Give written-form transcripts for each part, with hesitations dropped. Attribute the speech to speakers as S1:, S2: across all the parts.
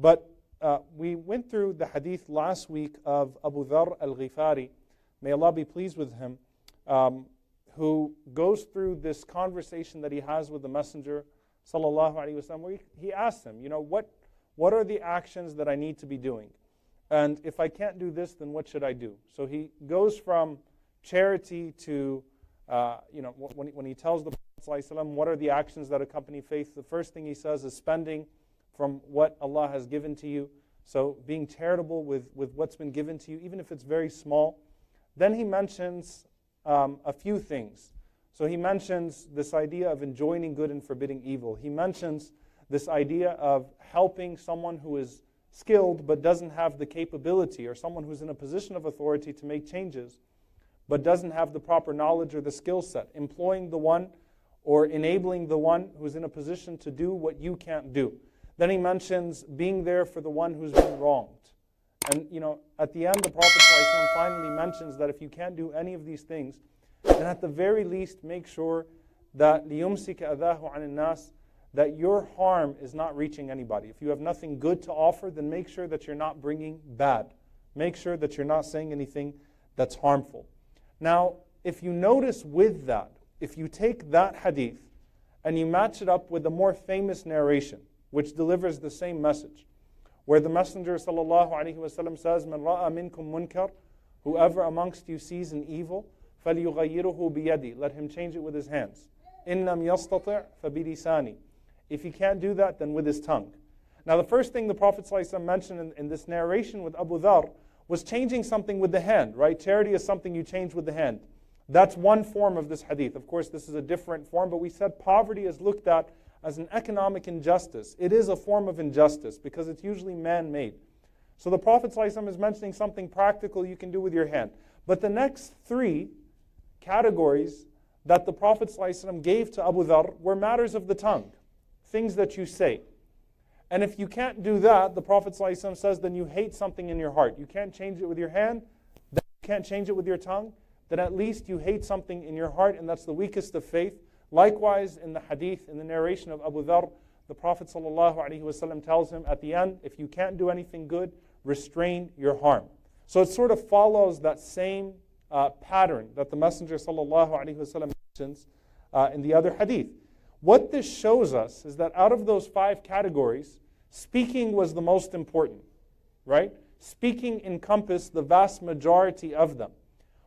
S1: But we went through the hadith last week of Abu Dharr al-Ghifari, may Allah be pleased with him, who goes through this conversation that he has with the Messenger sallallahu alaihi wasallam, where he asks him, what are the actions that I need to be doing? And if I can't do this, then what should I do? So he goes from charity to, when he tells the Prophet sallallahu alaihi wasallam, what are the actions that accompany faith? The first thing he says is spending from what Allah has given to you. So being charitable with what's been given to you, even if it's very small. Then he mentions a few things. So he mentions this idea of enjoining good and forbidding evil. He mentions this idea of helping someone who is skilled but doesn't have the capability, or someone who's in a position of authority to make changes but doesn't have the proper knowledge or the skill set. Employing the one or enabling the one who's in a position to do what you can't do. Then he mentions being there for the one who's been wronged. And at the end, the Prophet ﷺ finally mentions that if you can't do any of these things, then at the very least make sure that لِيُمْسِكَ أَذَاهُ عَنِ النَّاسِ, that your harm is not reaching anybody. If you have nothing good to offer, then make sure that you're not bringing bad. Make sure that you're not saying anything that's harmful. Now, if you notice with that, if you take that hadith and you match it up with the more famous narration, which delivers the same message, where the Messenger ﷺ says, مَنْ رَأَى مِنْكُمْ مُنْكَرٍ, whoever amongst you sees an evil, فَلْيُغَيِّرُهُ بِيَدِي, let him change it with his hands. إِنْ لَمْ يَسْتَطِعْ فَبِلِسَانِي, if he can't do that, then with his tongue. Now the first thing the Prophet ﷺ mentioned in this narration with Abu Dharr was changing something with the hand, right? Charity is something you change with the hand. That's one form of this hadith. Of course, this is a different form, but we said poverty is looked at as an economic injustice. It is a form of injustice because it's usually man-made. So the Prophet ﷺ is mentioning something practical you can do with your hand. But the next three categories that the Prophet ﷺ gave to Abu Dharr were matters of the tongue, things that you say. And if you can't do that, the Prophet ﷺ says, then you hate something in your heart. You can't change it with your hand, then you can't change it with your tongue, then at least you hate something in your heart, and that's the weakest of faith. Likewise, in the hadith, in the narration of Abu Dharr, the Prophet ﷺ tells him at the end, if you can't do anything good, restrain your harm. So it sort of follows that same pattern that the Messenger ﷺ mentions in the other hadith. What this shows us is that out of those 5 categories, speaking was the most important, right? Speaking encompassed the vast majority of them.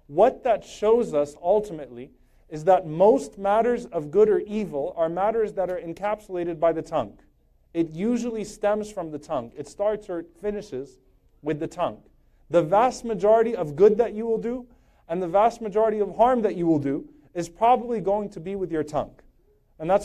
S1: What that shows us ultimately is that most matters of good or evil are matters that are encapsulated by the tongue. It usually stems from the tongue. It starts or it finishes with the tongue. The vast majority of good that you will do and the vast majority of harm that you will do is probably going to be with your tongue. And that's